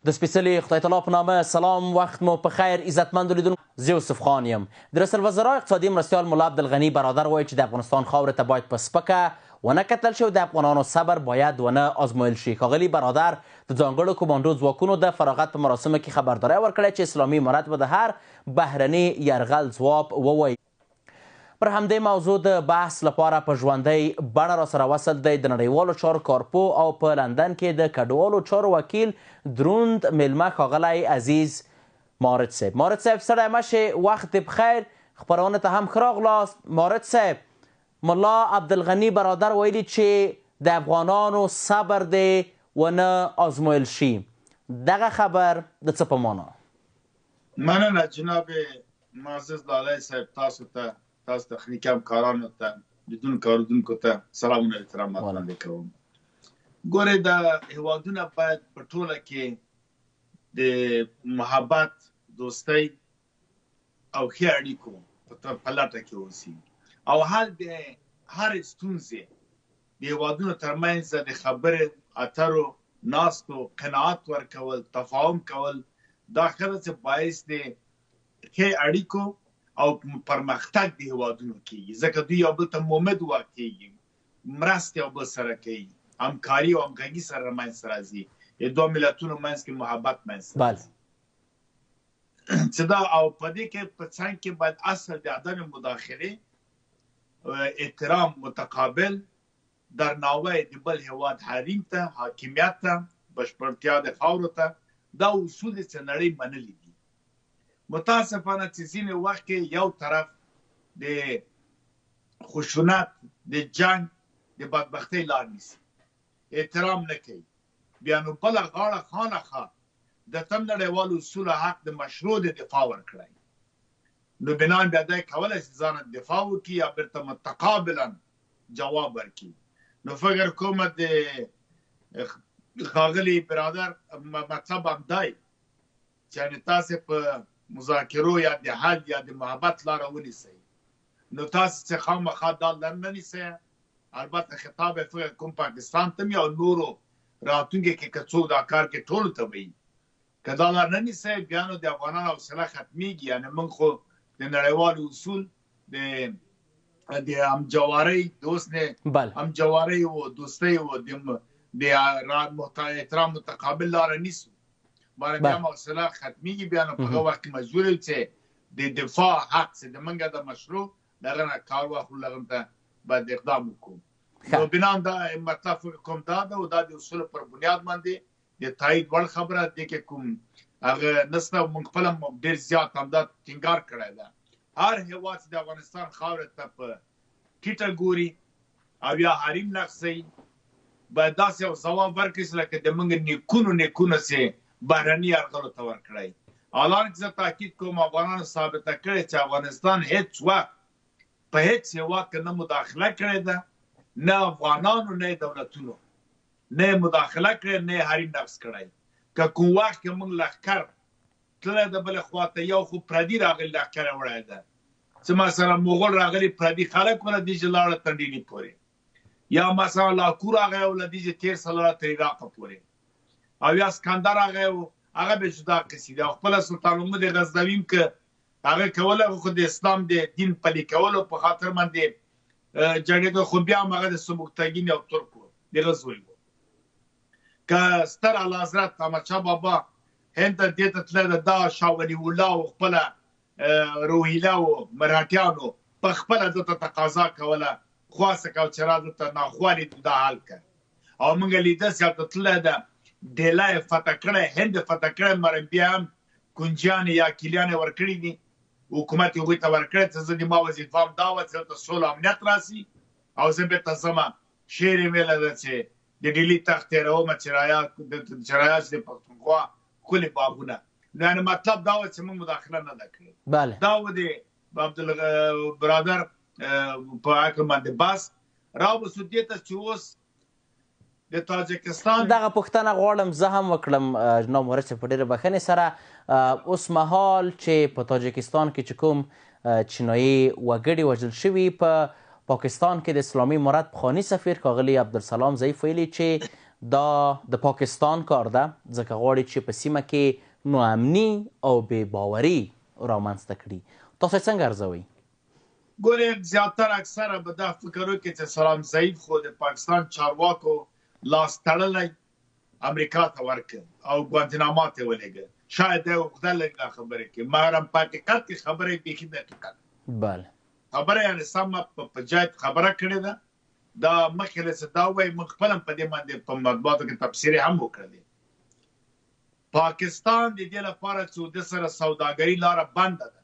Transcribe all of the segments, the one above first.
د سپېڅلي خدای تعالی په نامه سلام، وخت مو په خیر. عزتمندو لیدونکو، زه یوسف خان یم. د رئیس الوزرا اقتصادي مرستیال ملا عبدالغني برادر وایي چې د افغانستان خاورې ته باید په سپکه ونه کتل شي او د افغانانو صبر باید ونه آزمایل شي. ښاغلي برادر د ځانګړو کمانډو ځواکونو د فراغت په مراسمو کې خبرداری ورکړی چې اسلامي امارت به د هر بهرني یرغل ځواب ووایي. پر همدې موضوع د بحث لپاره په ژوندۍ بڼه راسره وصل دی د نړیوالو چارو کارپوه او په لندن کې د کډوالو چارو وکیل دروند میلمه ښاغلی عزیز مارد صاحب. مارد صاحب ستړی مه شې، وخت دې بخیر، خپرونې ته هم ښه راغلاست. مارد صاحب، ملا عبدالغني برادر ویلي چې د افغانانو صبر دې ونه آزمایل شي. دغه خبر د څه په معنا؟ مننه جناب معزز لالی صاحب، تاسو تخنیکي همکارانو ته، لیدونکو اوریدونکو ته سلامونه او احترامات وړاندې کوم. ګورئ، د هیوادونه باید په ټوله کې د محبت، دوستۍ او ښې اړیکو په لټه کې اوسي او حل د هرې ستونزې د هیوادونو ترمنځ د خبرې اترو، ناستو، قناعت ورکول، تفاهم کول، دا ښه ده چې باعث د ښې اړیکو او پرمختګ د هیوادونو کېږي، ځکه دوی یو بل ته مؤمد واقعېږي، مرستې یو بل سره کوي، همکاري او همغږي سره منځته راځي، د دوه ملتونو منځ کې محبت منځته راځي. چې دا او په دې کې په څنګ کې باید اصل د عدم مداخلې، احترام متقابل، درناوی د بل هیواد حریم ته، حاکمیت ته، بشپړتیا د خاورو ته، دا اصول چې نړۍ منلي دي. متاسفانه چې ځینې وخت کې یو طرف د خشونت، د جنگ، د بدبختۍ لار نیسي، احترام نه کوي، بیا نو بله غاړه خامخا د تم نړیوالو اصولو حق د مشروع د دفاع ورکړی، نو بنان بیا دی کولی شي ځان دفاع وکړي یا بیرته متقابلا جواب ورکړي. نو فکر کوم د ښاغلي برادر مطلب همدای چې تاسې په مذاکرو یا د حل یا د محبت لاره ونیسئ، نو تاسو چې خامخا دا لار نه نیسئ. البته خطاب یې فکر کوم پاکستان ته یا نورو راتلونکي کې که څوک دا کار کوي ټولو ته وایي، که دا لار نه نیسئ بیا نو د افغانانو حوصله ختمیږي. یعنې موږ خو د نړیوالو اصول د همجوارۍ، دوست نه همجوارۍ و دوستۍ و د احترام متقابل لاره نیسو، باندې بیا حوصله ختمیږي، بیا نو په هغه وخت کې مجبور یو چې د دفاع حق چې د موږ د مشروع دغه نه کار واخلو، هغه ته باید اقدام وکړو. نو بنان دا مطلب فکر کوم دا ده او دا د اصولو پر بنیاد باندې د تایید وړ خبره دی کې کوم هغه نسته. موږ خپله ډېر زیات همدا ټینګار کړی ده، هر هېواد چې د افغانستان خاورې ته په ټیټه ګوري او یا حریم نقصوي، باید داسې یو ځواب ورکړي چې لکه د موږ نیکونو چې بهرني یرغلو ته ورکړی. حالانکه زه تاکید کوم افغانانو ثابته کړې چې افغانستان هیڅ وخت په هیڅ هېواد کې نه مداخله کړې ده، نه افغانانو نه دولتونو نه مداخله کړې، نه حریم نقض کړی. که کوم وخت کې موږ لښکر تللی د بلې خواته، یو خو پردي راغلي لښکر یې وړی ده، چې مثلا مغول راغلي پردي خلک وله دیجې لاړه تر ډیلي پورې، یا مثلا لاکو راغی وله دیجې تیر سلاړه تر عراقه پورې، او یا اسکندر هغه و هغه به جدا قصیده او خپل سلطان محمود غزنوي که هغه کوله خو د اسلام د دین پلي کولو په خاطر باندې جګړه، خو بیا هم هغه د سبکتګین او ترکو دغه زوی و. که ستر اعلیحضرت احمدشاه بابا هند ته دې ته تللی ده، دا شاه ولی الله او خپله روهیله او مرهټیانو په خپله دلته تقاضا کوله، خواست کوه چې را دلته ناخوالې دا حل کړه. او موږ لیده چې هلته تللی ده، ډیلا یې فتح کړی، هند یې فتح کړی، مر بیا هم کنجیان یا کلیان یې ورکړي دي، حکومت یې هغوی ته ورکړی چې زه زما وظیفه هم دا وه چې دلته سوله امنیت راسي او زه بېرته ځمه. شعر یې ویلی ده چې د ډیلي تخت تېرومه چې رایاست د پښتونخوا ښکلي باغونه. نو یعنې مطلب دا وه چې موږ مداخله نه ده کړې. دا و د عبدالبرادر په عقل باندې بس. راوبسو دې ته چې اوس د تاجکستان دغه پوښتنه غواړم زه هم وکړم جناب مورد صاحب په ډېرې بښنې سره. اوس مهال چې په تاجکستان کې چې کوم چینایي وګړي وژل شوي، په پاکستان کې د اسلامي امارت پخواني سفیر ښاغلي عبدالسلام ضعیف ویلي چې دا د پاکستان کار ده ځکه غواړي چې په سیمه کې ناامني او بې باوري رامنځته کړي. تاسو څنګه ارزوئ؟ ګورې زیاتره اکثره به دا فکر وکړي چې سلام ضعیف خو د پاکستان چارواکو لاس تړلی امریکا ته ورکړ او ګوانتناما ته ولېږه. شاید دی اوږده لږ دا خبرې کوي مګر په حقیقت کې خبرې بیخي دقیقه ده. بله خبره یعنې سمه په جای خبره کړې ده. دا مخکې له څه دا ووایي موږ خپله هم په دې باندې په مطبوعاتو کې تبصرې هم وکړلې. پاکستان د دې لپاره چې د سره سوداګري لاره بنده ده.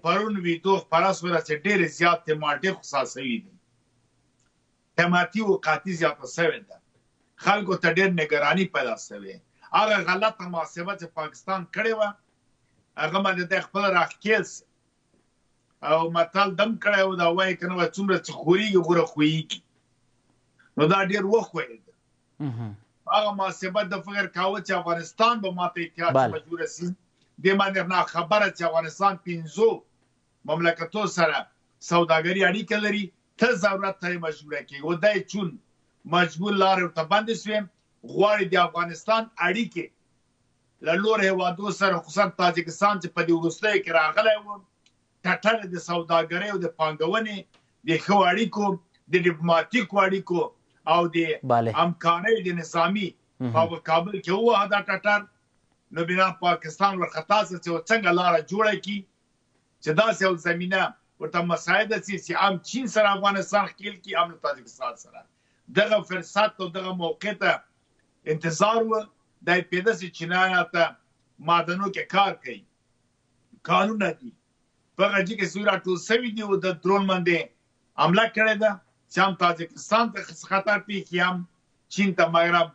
پرون ویډیو خپره شوله چې ډېرې زیات ټماټې خصا شوي دي. قیمتي وقاتي زیاته شوې ده. خلکو ته ډېر نګراني پیدا شوې. هغه غلطه محاسبه چې پاکستان کړې وه هغه باندې دی خپله راښکېل او متل دم کړی و دا وایي که نه وایي څومره چې خورېږي غوره خویږي. نو دا ډېر وښویېده. هغه محاسبه د فکر کاوه چې افغانستان به ماته اتحاد مجبوره شي. دې باندې ناخبره چې افغانستان 5 مملکتو سره سوداګري اړیکه لري ته ضرورت ته یې مجبوره کېږي. و دی چون مجبور لارې ورته بندې شوې غواړي د افغانستان اړیکې له نورو هېوادو سره خصوصا تاجکستان چې په دې وروستیو کې راغلی و ټټر د سوداګرۍ او د پانګونې د ښو اړیکو د ډیپلوماتیکو اړیکو او د همکارۍ د نظامي په کابل کې ووهه دا ټټر. نو بنا پاکستان ورخطا شو چې څنګه لاره جوړه کړي چې داسې یو زمینه ورته مساعده شي چې هم چین سره افغانستان ښکېل کړي هم له تاجکستان سره. دغه فرصت او دغه موقع ته انتظار و دا یې پیدا شي چینایان ته معدنو کې کار کوي قانونه دي په هغه ځای کې سوی راټول شوي دي او د درون باندې حمله کړې ده چې هم تاجکستان ته خطر پیښي هم چین ته مګر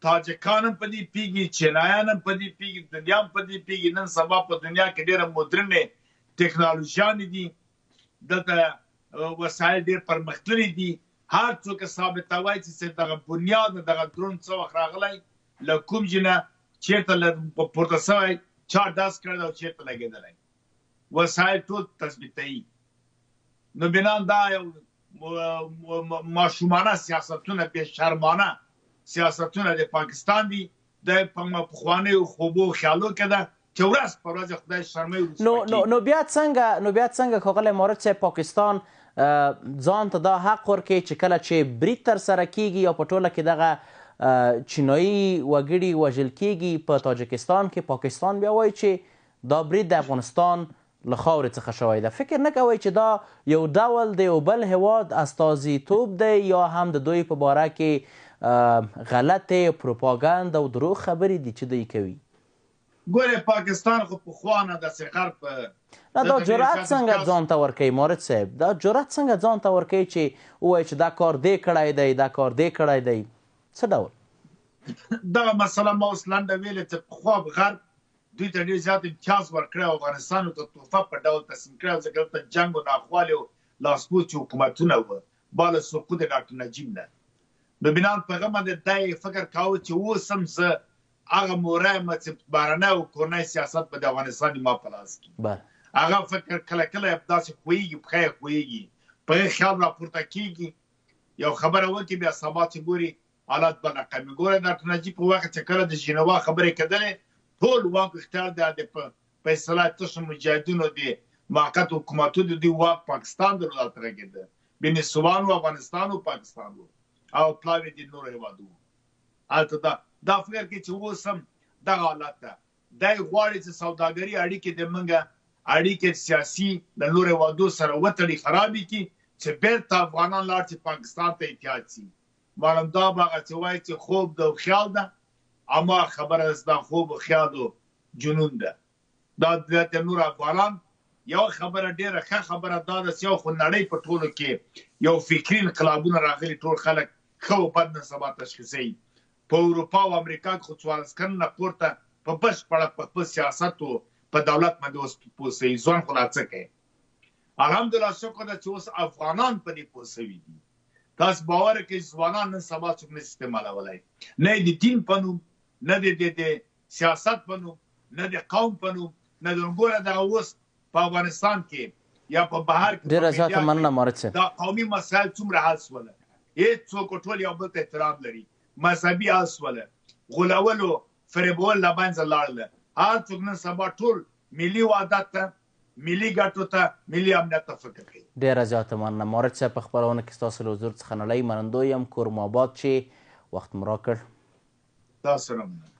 تاجکان هم په دې پیږي چینایان هم په دې پیږي دنیا هم په دې پیږي. نن سبا په دنیا کې ډېره مدرنې ټکنالوژیانې دي دلته وسایل ډېر پرمختللي دي. هر څوک ثابتوي چې دغه بنیاد دغه درون څه وخت راغلی له کوم ځای نه چېرته پورته شوی چا ډاس کړی او چېرته لګېدلی وسایل ټول تثبیتوي. نو بنا دا یو ماشومانه سیاستونه بې شرمانه سیاستونه د پاکستان دي. د پخوانیو خوبو خیالو کې ده چې ورځ په ورځ خدای شرموي. نو بیا څنګه ښاغلی مارد صاحب پاکستان ځان ته دا حق ورکوي چې کله چې برید ترسره کیږي او په ټوله کې دغه چینایي وګړي وژل کیږي په تاجکستان کې پاکستان بیا وایي چې دا برید د افغانستان له خاورې څخه شوی ده. فکر نه کوئ چې دا یو ډول د یو بل هیواد استازیتوب دی یا هم د دوی په باره کې غلطې پروپاګند او دروغ خبرې دي چې دوی کوي؟ ګورې پاکستان خو پخوانه داسې غرب دا جرأت څنګه ځان ته ورکوي مارد صاحب؟ دا جرأت څنګه ځان ته ورکوي چې ووایي چې دا کار دې کړی دی دا کار دې کړی دی؟ څه ډول دغه مسله ما اوس لنډه ویلې چې پخوا غرب دوی ته ډېر زیات امتیاز ورکړی او افغانستان ته تحفه په ډول تسلیم کړی او ځکه دلته جنګ او ناخوالې او لاسپوڅي حکومتونه وه بالا سقوط د ډاکټر نجیب نه. نو بنا په هغه باندې دا یې فکر کاوه چې اوس هم زه هغه موره یم چې بهرنی او کورنی سیاست به د افغانستان ما په لاس کې هغه فکر کله کله داسې خویږي پښه یې خویږي په هغې خیال راپورته کېږي یو خبره وکړي بیا سبا چې ګوري حالات به ناکامي. ګوره ډاکټر نجیب په وخت چې کله د ژینوا خبرې کېدلې ټول واک اختیار د په اصطلاح تشو مجاهدینو د موقت حکومتو د دوی واک پاکستان د لور ته راګېده بین سوبان و افغانستان و پاکستان و او پلاوی د نورو هېوادو هلته دا فکر کوي چې اوس هم دغه حالت ده. دی غواړي چې سوداګري اړیکې د موږ اړیکې سیاسي د نورو هېوادو سره وتړي خرابې کړي چې بیرته افغانان لاړ چې پاکستان ته اتحاد شي. معلوم دا به هغه څه وایي چې خوب ده او خیال ده اما خبره دا خوب و خیال و جنون ده. دا د نور افغانان یو خبره ډېره ښه خبره دا ده چې یو خو نړۍ په ټولو کې یو فکري انقلابونه راغلي ټول خلک ښه او بد نن سبا تشخیصوي. په اروپا او امریکا کې خو 14 کلونه پورته په بشپړه په خپل سیاست او په دولت باندې اوس پوه شوي ځوان خو لا څه کوي. الحمدلله شکر ده چې اوس افغانان په دې پوه شوي دي. تاسو باور کوئ ځوانان نن سبا څوک نشي استعمالولی نه د دین په نوم نه د سیاست په نوم نه د قوم په نوم نه د ګوره دغه اوس په افغانستان کې یا په بهر کې ډېره زیاته مننه مارد صاحب. دا قومي مسایل څومره حل شوله هېڅ څوک ټول یو بل ته احترام لري مذهبي اسوله غولولو فریبول له منځه لاړله. هر څوک نن سبا ټول ملي وحدت ته ملي ګټو ته ملي امنیت ته فکر کوي. ډېره زیاته مننه مارج صاحب. په خپرونه کې ستاسو له حضور څخه نړۍ منندوی یم. کور مو آباد چې وخت مو راکړ. تاسو هم